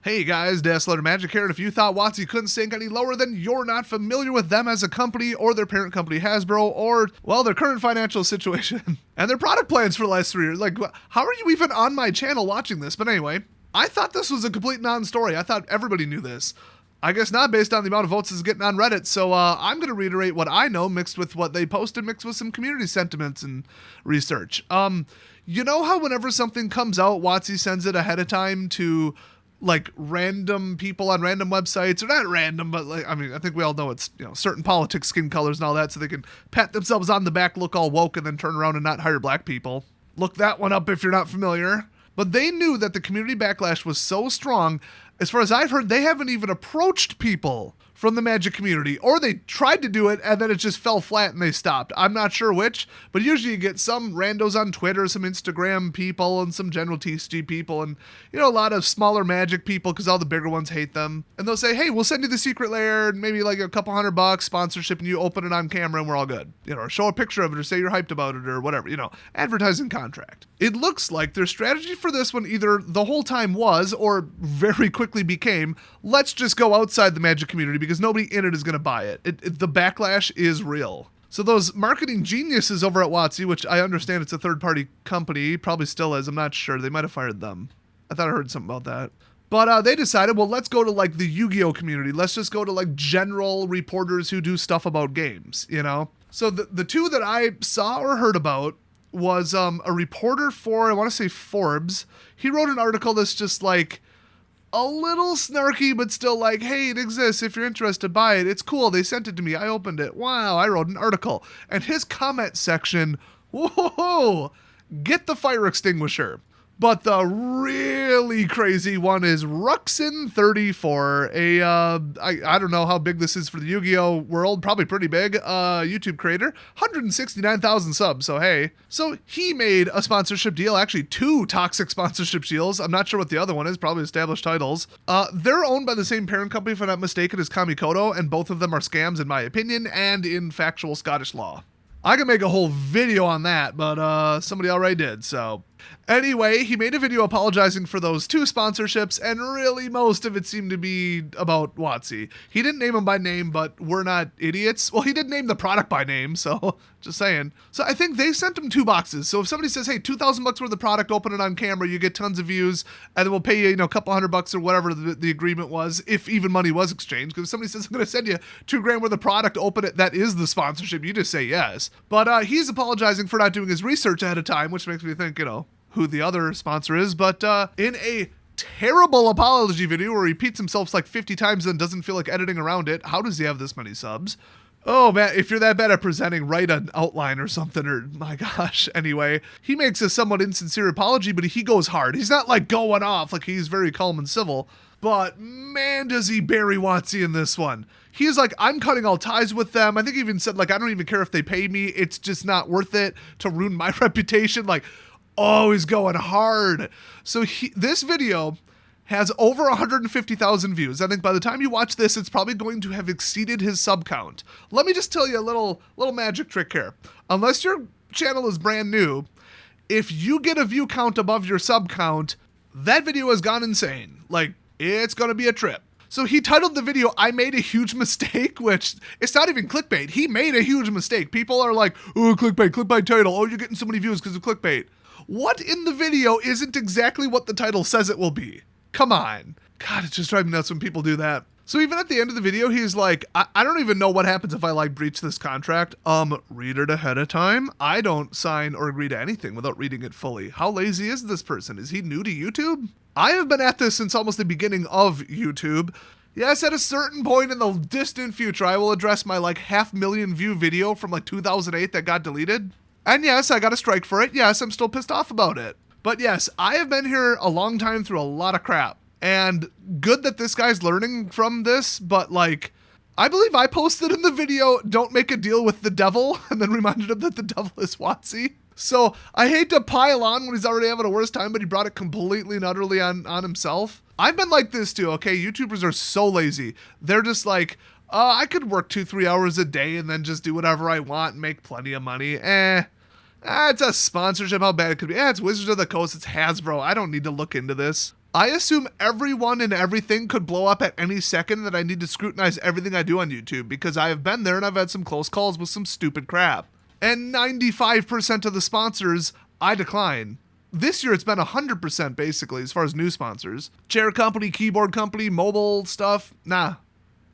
Hey guys, Dazzler Magic here, and if you thought WOTC couldn't sink any lower, then you're not familiar with them as a company or their parent company Hasbro or, well, their current financial situation and their product plans for the last 3 years. Like, how are you even on my channel watching this? But anyway, I thought this was a complete non-story. I thought everybody knew this. I guess not, based on the amount of votes it's getting on Reddit, so I'm going to reiterate what I know mixed with what they posted, mixed with some community sentiments and research. You know how whenever something comes out, WOTC sends it ahead of time to like random people on random websites, or not random, but like, I mean, I think we all know it's, you know, certain politics, skin colors and all that, so they can pat themselves on the back, look all woke, and then turn around and not hire black people. Look that one up if you're not familiar. But they knew that the community backlash was so strong. As far as I've heard, they haven't even approached people from the Magic community, or they tried to do it and then it just fell flat and they stopped. I'm not sure which, but usually you get some randos on Twitter, some Instagram people, and some general TCG people, and, you know, a lot of smaller Magic people because all the bigger ones hate them. And they'll say, hey, we'll send you the secret lair and maybe like a couple $100 sponsorship, and you open it on camera and we're all good. You know, or show a picture of it or say you're hyped about it or whatever, you know, advertising contract. It looks like their strategy for this one either the whole time was, or very quickly became, let's just go outside the Magic community because nobody in it is going to buy it. The backlash is real. So those marketing geniuses over at WOTC, which I understand it's a third-party company, probably still is, I'm not sure. They might have fired them. I thought I heard something about that. But they decided, well, let's go to like the Yu-Gi-Oh community. Let's just go to like general reporters who do stuff about games, you know? So the two that I saw or heard about was a reporter for, I want to say Forbes. He wrote an article that's just like a little snarky, but still like, hey, it exists. If you're interested, buy it. It's cool. They sent it to me. I opened it. Wow, I wrote an article. And his comment section, whoa, get the fire extinguisher. But the really crazy one is Ruxin34, I don't know how big this is for the Yu-Gi-Oh world, probably pretty big, YouTube creator, 169,000 subs, so hey. So he made a sponsorship deal, actually 2 toxic sponsorship deals. I'm not sure what the other one is, probably established titles. They're owned by the same parent company, if I'm not mistaken, as Kamikoto, and both of them are scams in my opinion, and in factual Scottish law. I could make a whole video on that, but somebody already did, so. Anyway, he made a video apologizing for those 2 sponsorships, and really most of it seemed to be about WOTC. He didn't name them by name, but we're not idiots. Well, he did name the product by name, so just saying. So I think they sent him 2 boxes. So if somebody says, hey, $2,000 worth of product, open it on camera, you get tons of views, and then we'll pay you, you know, a couple $100 or whatever the agreement was, if even money was exchanged. Because if somebody says, I'm going to send you $2,000 worth of product, open it, that is the sponsorship, you just say yes. But he's apologizing for not doing his research ahead of time, which makes me think, you know, who the other sponsor is, but in a terrible apology video where he repeats himself like 50 times and doesn't feel like editing around it. How does he have this many subs? Oh man, if you're that bad at presenting, write an outline or something, or my gosh. Anyway, he makes a somewhat insincere apology, but he goes hard. He's not like going off, like he's very calm and civil, but man, does he bury WOTC in this one. He's like, I'm cutting all ties with them. I think he even said like, I don't even care if they pay me. It's just not worth it to ruin my reputation. Like, oh, he's going hard. So this video has over 150,000 views. I think by the time you watch this, it's probably going to have exceeded his sub count. Let me just tell you a little magic trick here. Unless your channel is brand new, if you get a view count above your sub count, that video has gone insane. Like, it's going to be a trip. So he titled the video, I made a huge mistake, which it's not even clickbait. He made a huge mistake. People are like, oh, clickbait title. Oh, you're getting so many views because of clickbait. What in the video isn't exactly what the title says it will be? Come on. God, it's just driving me nuts when people do that. So even at the end of the video, he's like, I don't even know what happens if I like breach this contract. Read it ahead of time. I don't sign or agree to anything without reading it fully. How lazy is this person? Is he new to YouTube? I have been at this since almost the beginning of YouTube. Yes, at a certain point in the distant future, I will address my like 500,000 view video from like 2008 that got deleted. And yes, I got a strike for it. Yes, I'm still pissed off about it. But yes, I have been here a long time through a lot of crap. And good that this guy's learning from this, but like, I believe I posted in the video, don't make a deal with the devil, and then reminded him that the devil is WOTC. So I hate to pile on when he's already having a worse time, but he brought it completely and utterly on himself. I've been like this too, okay? YouTubers are so lazy. They're just like, I could work 2-3 hours a day and then just do whatever I want and make plenty of money. It's a sponsorship, how bad it could be. It's Wizards of the Coast, it's Hasbro. I don't need to look into this. I assume everyone and everything could blow up at any second, that I need to scrutinize everything I do on YouTube, because I have been there and I've had some close calls with some stupid crap. And 95% of the sponsors I decline. This year it's been 100% basically as far as new sponsors. Chair company, keyboard company, mobile stuff, nah.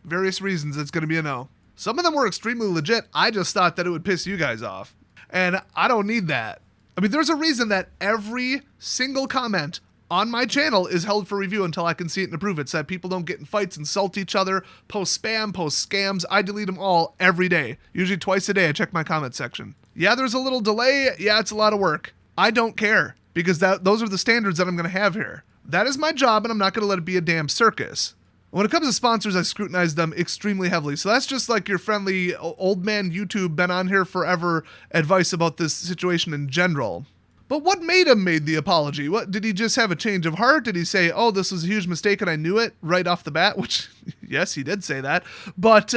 Various reasons it's going to be a no. Some of them were extremely legit. I just thought that it would piss you guys off. And I don't need that. I mean, there's a reason that every single comment on my channel is held for review until I can see it and approve it, so that people don't get in fights, insult each other, post spam, post scams. I delete them all every day. Usually twice a day I check my comment section. Yeah, there's a little delay. Yeah, it's a lot of work. I don't care, because those are the standards that I'm going to have here. That is my job, and I'm not going to let it be a damn circus. When it comes to sponsors, I scrutinize them extremely heavily. So that's just like your friendly old man YouTube, been on here forever advice about this situation in general. But what made him made the apology? What, did he just have a change of heart? Did he say, oh, this was a huge mistake and I knew it right off the bat? Which, yes, he did say that. But,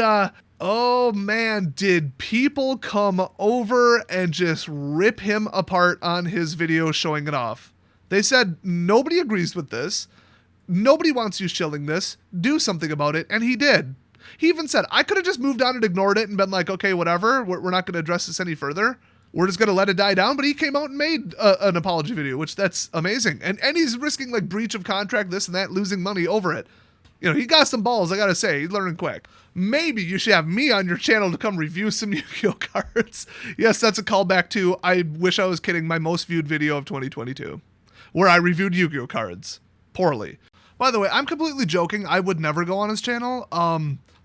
oh man, did people come over and just rip him apart on his video showing it off? They said, nobody agrees with this. Nobody wants you shilling this. Do something about it. And he did. He even said, I could have just moved on and ignored it and been like, okay, whatever. We're not going to address this any further. We're just going to let it die down. But he came out and made an apology video, which that's amazing. And he's risking like breach of contract, this and that, losing money over it. You know, he got some balls, I got to say. He's learning quick. Maybe you should have me on your channel to come review some Yu-Gi-Oh cards. Yes, that's a callback to, I wish I was kidding, my most viewed video of 2022, where I reviewed Yu-Gi-Oh cards poorly. By the way, I'm completely joking. I would never go on his channel.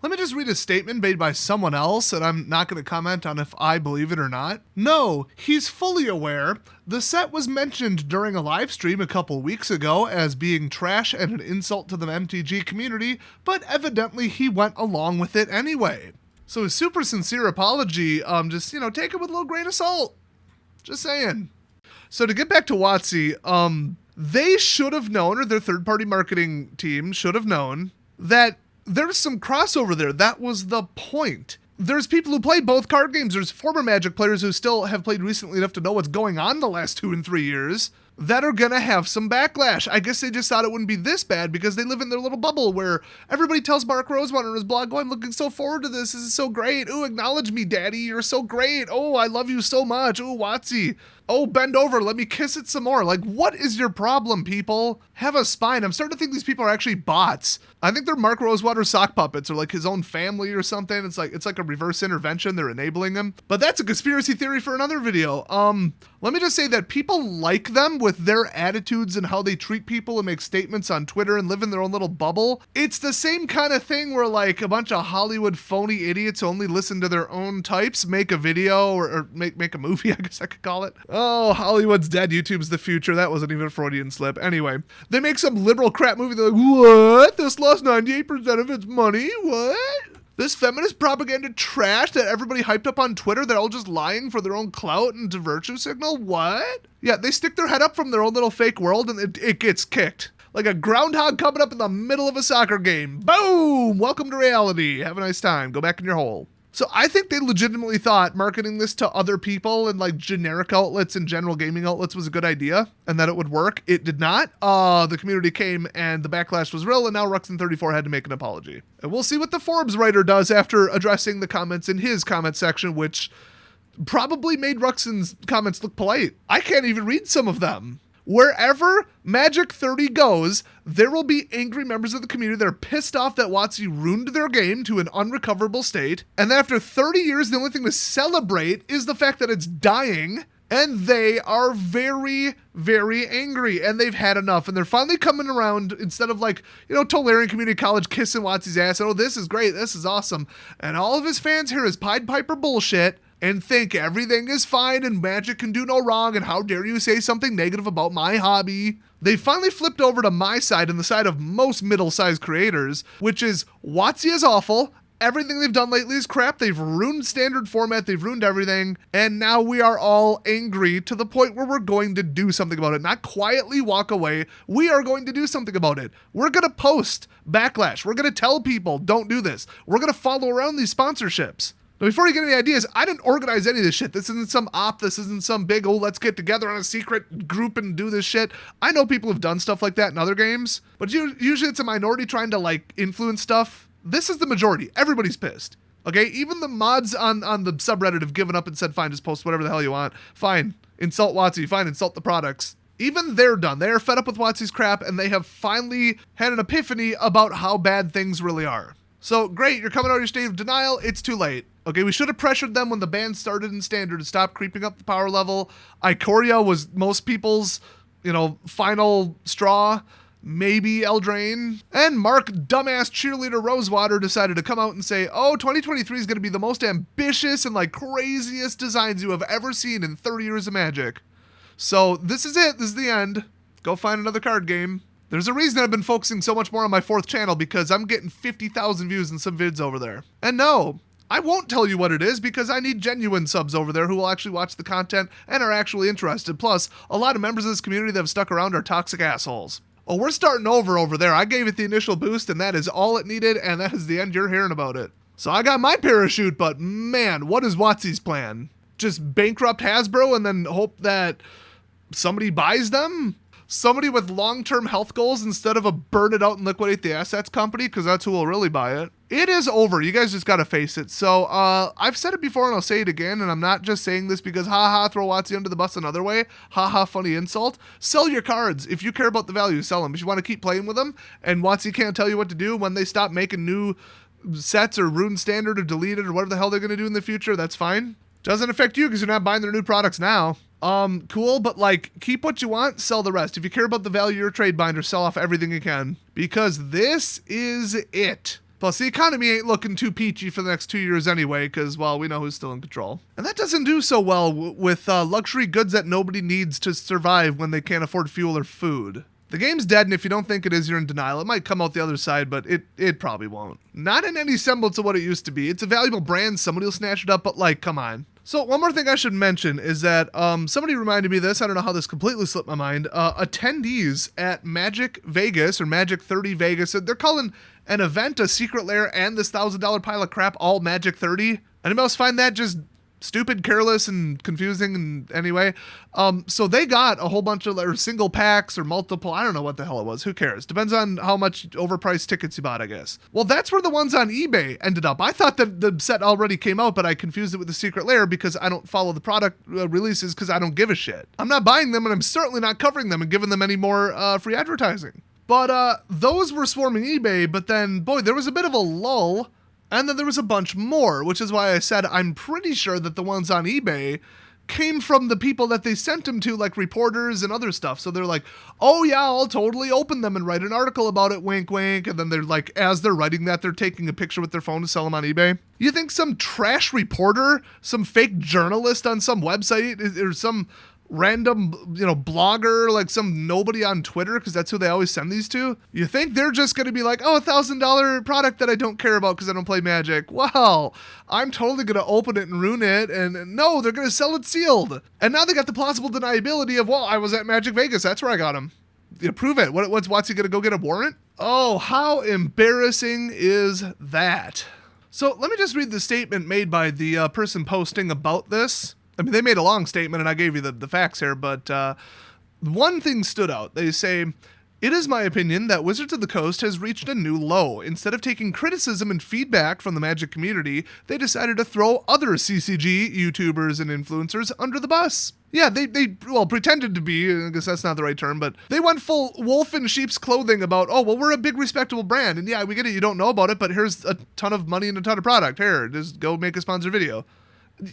Let me just read a statement made by someone else, and I'm not going to comment on if I believe it or not. No, he's fully aware. The set was mentioned during a live stream a couple weeks ago as being trash and an insult to the MTG community, but evidently he went along with it anyway. So his super sincere apology, just, you know, take it with a little grain of salt. Just saying. So to get back to WOTC, they should have known, or their third-party marketing team should have known, that there's some crossover there. That was the point. There's people who play both card games. There's former Magic players who still have played recently enough to know what's going on the last 2 and 3 years that are going to have some backlash. I guess they just thought it wouldn't be this bad because they live in their little bubble where everybody tells Mark Rosewater on his blog, oh, I'm looking so forward to this. This is so great. Ooh, acknowledge me, daddy. You're so great. Oh, I love you so much. Ooh, WOTC. Oh, bend over. Let me kiss it some more. Like, what is your problem, people? Have a spine. I'm starting to think these people are actually bots. I think they're Mark Rosewater sock puppets or like his own family or something. It's like a reverse intervention. They're enabling him. But that's a conspiracy theory for another video. Let me just say that people like them with their attitudes and how they treat people and make statements on Twitter and live in their own little bubble. It's the same kind of thing where like a bunch of Hollywood phony idiots who only listen to their own types make a video or make a movie, I guess I could call it. Oh, Hollywood's dead. YouTube's the future. That wasn't even a Freudian slip. Anyway, they make some liberal crap movie. They're like, what? This lost 98% of its money? What? This feminist propaganda trash that everybody hyped up on Twitter, they're all just lying for their own clout and to virtue signal? What? Yeah, they stick their head up from their own little fake world and it gets kicked. Like a groundhog coming up in the middle of a soccer game. Boom! Welcome to reality. Have a nice time. Go back in your hole. So I think they legitimately thought marketing this to other people and like generic outlets and general gaming outlets was a good idea and that it would work. It did not. The community came and the backlash was real, and now Ruxin34 had to make an apology. And we'll see what the Forbes writer does after addressing the comments in his comment section, which probably made Ruxin's comments look polite. I can't even read some of them. Wherever Magic 30 goes, there will be angry members of the community that are pissed off that WotC ruined their game to an unrecoverable state. And after 30 years, the only thing to celebrate is the fact that it's dying. And they are very, very angry. And they've had enough. And they're finally coming around instead of like, you know, Tolarian Community College kissing WotC's ass. Oh, this is great. This is awesome. And all of his fans hear his Pied Piper bullshit and think everything is fine and Magic can do no wrong and how dare you say something negative about my hobby. They finally flipped over to my side and the side of most middle-sized creators, which is WotC is awful. Everything they've done lately is crap. They've ruined standard format. They've ruined everything. And now we are all angry to the point where we're going to do something about it. Not quietly walk away. We are going to do something about it. We're going to post backlash. We're going to tell people, don't do this. We're going to follow around these sponsorships. Now, before you get any ideas, I didn't organize any of this shit. This isn't some op. This isn't some big, oh, let's get together on a secret group and do this shit. I know people have done stuff like that in other games, but usually it's a minority trying to, like, influence stuff. This is the majority. Everybody's pissed. Okay? Even the mods on the subreddit have given up and said, fine, just post whatever the hell you want. Fine. Insult WOTC. Fine, insult the products. Even they're done. They are fed up with WOTC's crap, and they have finally had an epiphany about how bad things really are. So, great, you're coming out of your state of denial. It's too late. Okay, we should have pressured them when the ban started in Standard to stop creeping up the power level. Ikoria was most people's, final straw. Maybe Eldraine. And Mark dumbass cheerleader Rosewater decided to come out and say, oh, 2023 is going to be the most ambitious and, craziest designs you have ever seen in 30 years of Magic. So, this is it. This is the end. Go find another card game. There's a reason I've been focusing so much more on my 4th channel, because I'm getting 50,000 views in some vids over there. And no, I won't tell you what it is, because I need genuine subs over there who will actually watch the content and are actually interested. Plus, a lot of members of this community that have stuck around are toxic assholes. Oh, we're starting over there. I gave it the initial boost, and that is all it needed, and that is the end you're hearing about it. So I got my parachute, but man, what is WOTC's plan? Just bankrupt Hasbro and then hope that somebody buys them? Somebody with long-term health goals instead of a burn it out and liquidate the assets company, because that's who will really buy it. It is over. You guys just got to face it. So I've said it before and I'll say it again, and I'm not just saying this because haha, throw WOTC under the bus another way. Haha, funny insult. Sell your cards. If you care about the value, sell them. If you want to keep playing with them and WOTC can't tell you what to do when they stop making new sets or Rune Standard or deleted or whatever the hell they're going to do in the future, that's fine. Doesn't affect you because you're not buying their new products now. Cool, but keep what you want, sell the rest. If you care about the value of your trade binder, sell off everything you can. Because this is it. Plus, the economy ain't looking too peachy for the next 2 years anyway, because, well, we know who's still in control. And that doesn't do so well with luxury goods that nobody needs to survive when they can't afford fuel or food. The game's dead, and if you don't think it is, you're in denial. It might come out the other side, but it probably won't. Not in any semblance of what it used to be. It's a valuable brand. Somebody will snatch it up, but, come on. So one more thing I should mention is that somebody reminded me of this. I don't know how this completely slipped my mind. Attendees at Magic Vegas or Magic 30 Vegas, they're calling an event a secret lair and this $1,000 pile of crap all Magic 30. Anybody else find that just stupid, careless, and confusing? And anyway, so they got a whole bunch of single packs or multiple. I don't know what the hell it was. Who cares? Depends on how much overpriced tickets you bought, I guess. Well, that's where the ones on eBay ended up. I thought that the set already came out, but I confused it with the secret lair because I don't follow the product releases because I don't give a shit. I'm not buying them, and I'm certainly not covering them and giving them any more free advertising. But those were swarming eBay, but then, boy, there was a bit of a lull. And then there was a bunch more, which is why I said I'm pretty sure that the ones on eBay came from the people that they sent them to, like reporters and other stuff. So they're like, oh yeah, I'll totally open them and write an article about it, wink, wink. And then they're like, as they're writing that, they're taking a picture with their phone to sell them on eBay. You think some trash reporter, some fake journalist on some website, or some random, blogger, like some nobody on Twitter, because that's who they always send these to, you think they're just going to be like, oh, $1,000 product that I don't care about because I don't play Magic. Well, I'm totally going to open it and ruin it. And no, they're going to sell it sealed. And now they got the plausible deniability of, well, I was at Magic Vegas. That's where I got them. Prove it. What's WOTC going to go get a warrant? Oh, how embarrassing is that? So let me just read the statement made by the person posting about this. I mean, they made a long statement, and I gave you the facts here, but one thing stood out. They say, it is my opinion that Wizards of the Coast has reached a new low. Instead of taking criticism and feedback from the Magic community, they decided to throw other CCG YouTubers and influencers under the bus. Yeah, they pretended to be, I guess that's not the right term, but they went full wolf in sheep's clothing about, oh, well, we're a big respectable brand, and yeah, we get it, you don't know about it, but here's a ton of money and a ton of product. Here, just go make a sponsored video.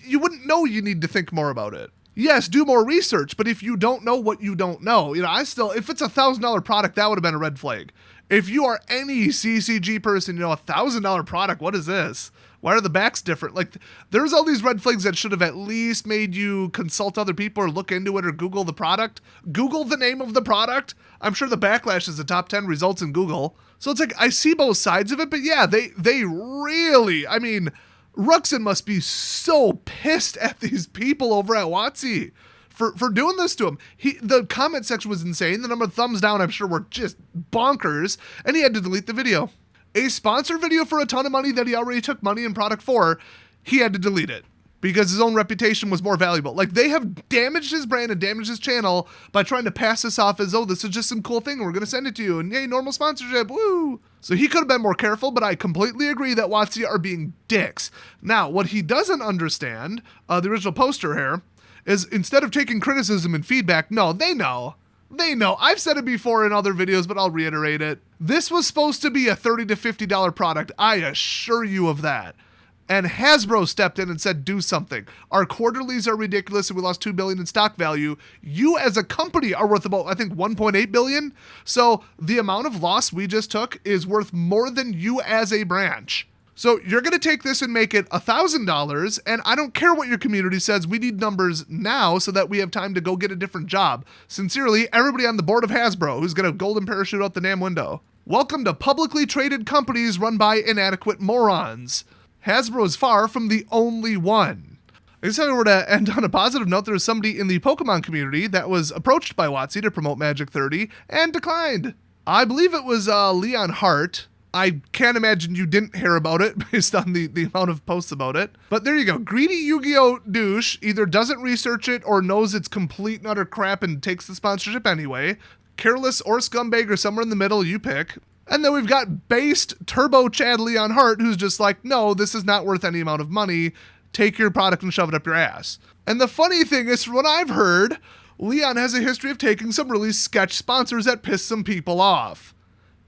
You wouldn't know. You need to think more about it. Yes, do more research, but if you don't know what you don't know, if it's $1,000 product, that would have been a red flag. If you are any CCG person, $1,000 product, what is this? Why are the backs different? There's all these red flags that should have at least made you consult other people or look into it or Google the product. Google the name of the product. I'm sure the backlash is the top 10 results in Google. So it's I see both sides of it, but yeah, they really, Ruxin must be so pissed at these people over at WOTC for doing this to him. The comment section was insane. The number of thumbs down, I'm sure, were just bonkers, and he had to delete the video. A sponsored video for a ton of money that he already took money and product for. he had to delete it because his own reputation was more valuable. Like, they have damaged his brand and damaged his channel by trying to pass this off as, oh, this is just some cool thing, we're going to send it to you, and yay, normal sponsorship, woo! So he could have been more careful, but I completely agree that WOTC are being dicks. Now, what he doesn't understand, the original poster here, is instead of taking criticism and feedback, no, they know. They know. I've said it before in other videos, but I'll reiterate it. This was supposed to be a $30 to $50 product. I assure you of that. And Hasbro stepped in and said, do something. Our quarterlies are ridiculous and we lost $2 billion in stock value. You as a company are worth about, I think, $1.8 billion. So the amount of loss we just took is worth more than you as a branch. So you're going to take this and make it $1,000, and I don't care what your community says. We need numbers now so that we have time to go get a different job. Sincerely, everybody on the board of Hasbro who's going to golden parachute out the damn window. Welcome to publicly traded companies run by inadequate morons. Hasbro is far from the only one. I guess if I were to end on a positive note, there was somebody in the Pokemon community that was approached by WOTC to promote Magic 30 and declined. I believe it was Leon Hart. I can't imagine you didn't hear about it based on the amount of posts about it. But there you go. Greedy Yu-Gi-Oh! Douche either doesn't research it or knows it's complete and utter crap and takes the sponsorship anyway. Careless or scumbag or somewhere in the middle, you pick. And then we've got based Turbo Chad Leon Hart, who's just like, no, this is not worth any amount of money. Take your product and shove it up your ass. And the funny thing is, from what I've heard, Leon has a history of taking some really sketch sponsors that piss some people off.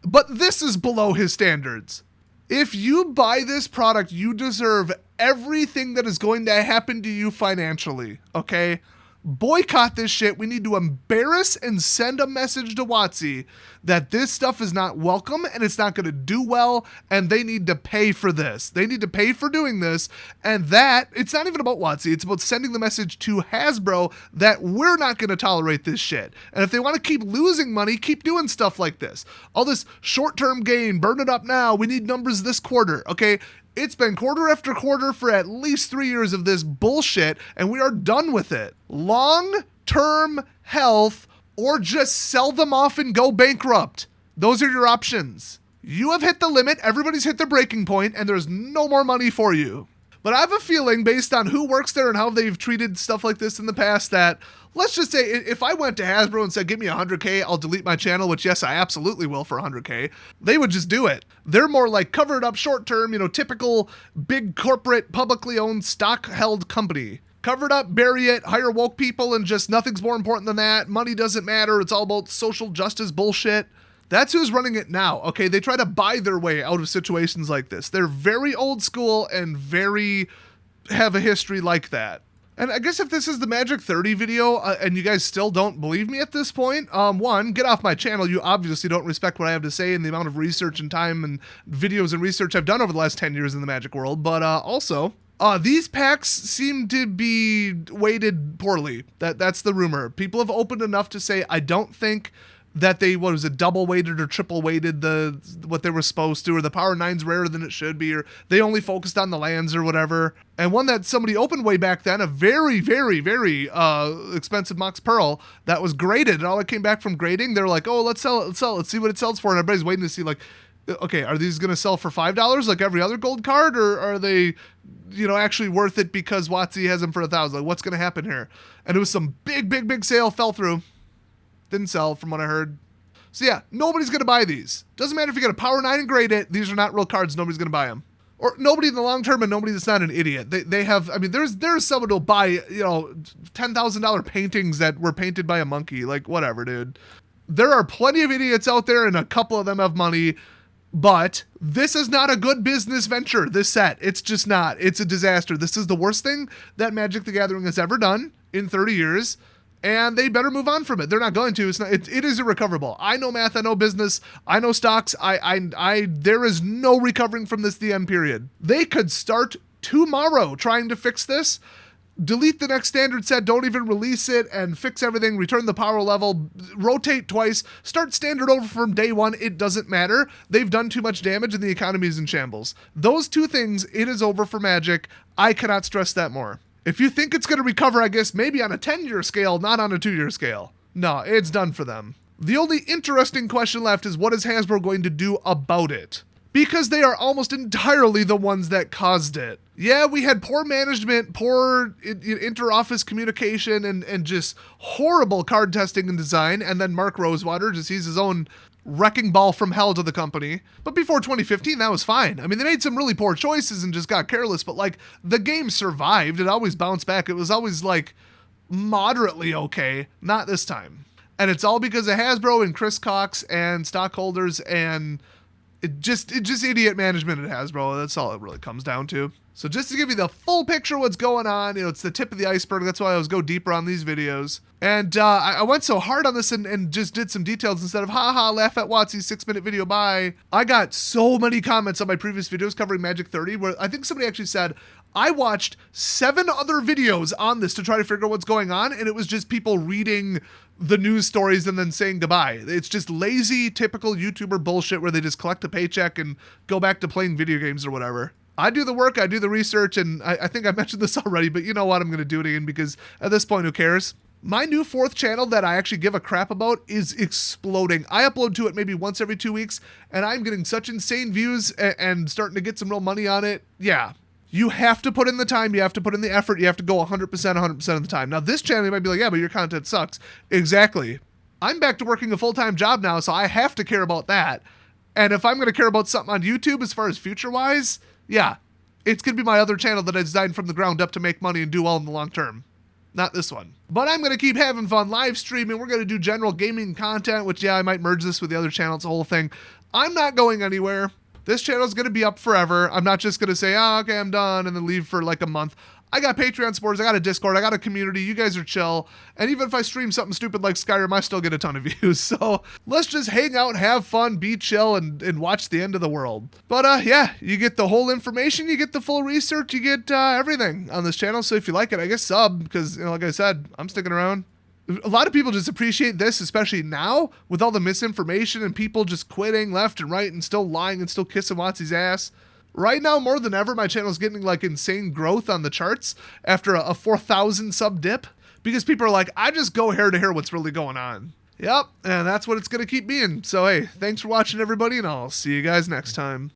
But this is below his standards. If you buy this product, you deserve everything that is going to happen to you financially, okay? Boycott this shit. We need to embarrass and send a message to WOTC that this stuff is not welcome and it's not going to do well, and they need to pay for this. They need to pay for doing this, and that, it's not even about WOTC, it's about sending the message to Hasbro that we're not going to tolerate this shit. And if they want to keep losing money, keep doing stuff like this. All this short-term gain, burn it up now, we need numbers this quarter, okay? It's been quarter after quarter for at least 3 years of this bullshit, and we are done with it. Long-term health, or just sell them off and go bankrupt. Those are your options. You have hit the limit, everybody's hit their breaking point, and there's no more money for you. But I have a feeling, based on who works there and how they've treated stuff like this in the past, that let's just say if I went to Hasbro and said, give me 100K, I'll delete my channel, which yes, I absolutely will for 100K, they would just do it. They're more like cover it up short term, typical big corporate publicly owned stock held company. Cover it up, bury it, hire woke people, and just nothing's more important than that. Money doesn't matter. It's all about social justice bullshit. That's who's running it now, okay? They try to buy their way out of situations like this. They're very old school and have a history like that. And I guess if this is the Magic 30 video and you guys still don't believe me at this point, one, get off my channel. You obviously don't respect what I have to say and the amount of research and time and videos and research I've done over the last 10 years in the Magic world. But also, these packs seem to be weighted poorly. That's the rumor. People have opened enough to say, I don't think that they, double weighted or triple weighted what they were supposed to, or the Power 9's rarer than it should be, or they only focused on the lands or whatever. And one that somebody opened way back then, a very, very, very expensive Mox Pearl that was graded, and all that came back from grading, they're like, oh, let's sell it, let's see what it sells for, and everybody's waiting to see, like, okay, are these going to sell for $5 like every other gold card, or are they, actually worth it because WOTC has them for $1,000? Like, what's going to happen here? And it was some big sale, fell through. Didn't sell from what I heard. So yeah, nobody's going to buy these. Doesn't matter if you get a Power 9 and grade it. These are not real cards. Nobody's going to buy them. Or nobody in the long term, and nobody that's not an idiot. They have, there's someone who'll buy, $10,000 paintings that were painted by a monkey. Like, whatever, dude. There are plenty of idiots out there, and a couple of them have money. But this is not a good business venture, this set. It's just not. It's a disaster. This is the worst thing that Magic the Gathering has ever done in 30 years. And they better move on from it. They're not going to. It is irrecoverable. I know math. I know business. I know stocks. There is no recovering from this the end period. They could start tomorrow trying to fix this. Delete the next standard set. Don't even release it and fix everything. Return the power level. Rotate twice. Start standard over from day one. It doesn't matter. They've done too much damage and the economy is in shambles. Those two things, it is over for Magic. I cannot stress that more. If you think it's going to recover, I guess maybe on a 10-year scale, not on a 2-year scale. No, it's done for them. The only interesting question left is, what is Hasbro going to do about it? because they are almost entirely the ones that caused it. Yeah, we had poor management, poor inter-office communication, and just horrible card testing and design, and then Mark Rosewater just sees his own wrecking ball from hell to the company. But before 2015, that was fine. I mean, they made some really poor choices and just got careless, but like, the game survived. It always bounced back. It was always like moderately okay. Not this time. And it's all because of Hasbro and Chris Cox and stockholders and it just idiot management at Hasbro. That's all it really comes down to. So just to give you the full picture of what's going on, it's the tip of the iceberg. That's why I always go deeper on these videos. And I went so hard on this and just did some details instead of haha, laugh at WOTC 6-minute video, bye. I got so many comments on my previous videos covering Magic 30 where I think somebody actually said, I watched 7 other videos on this to try to figure out what's going on, and it was just people reading the news stories and then saying goodbye. It's just lazy, typical YouTuber bullshit where they just collect a paycheck and go back to playing video games or whatever. I do the work, I do the research, and I think I mentioned this already, but you know what? I'm going to do it again because at this point, who cares? My new 4th channel that I actually give a crap about is exploding. I upload to it maybe once every 2 weeks, and I'm getting such insane views and starting to get some real money on it. Yeah. You have to put in the time, you have to put in the effort, you have to go 100% of the time. Now, this channel, you might be like, yeah, but your content sucks. Exactly. I'm back to working a full-time job now, so I have to care about that. And if I'm going to care about something on YouTube as far as future-wise, yeah, it's going to be my other channel that I designed from the ground up to make money and do well in the long term. Not this one. But I'm going to keep having fun live streaming. We're going to do general gaming content, which, yeah, I might merge this with the other channel. It's a whole thing. I'm not going anywhere. This channel is going to be up forever. I'm not just going to say, oh, okay, I'm done, and then leave for like a month. I got Patreon supporters, I got a Discord, I got a community, you guys are chill, and even if I stream something stupid like Skyrim, I still get a ton of views, so let's just hang out, have fun, be chill, and watch the end of the world. But yeah, you get the whole information, you get the full research, you get everything on this channel, so if you like it, I guess sub, because like I said, I'm sticking around. A lot of people just appreciate this, especially now, with all the misinformation and people just quitting left and right and still lying and still kissing WotC's ass. Right now, more than ever, my channel is getting like insane growth on the charts after a 4,000 sub dip because people are like, I just go here to hear what's really going on. Yep, and that's what it's going to keep being. So, hey, thanks for watching, everybody, and I'll see you guys next time.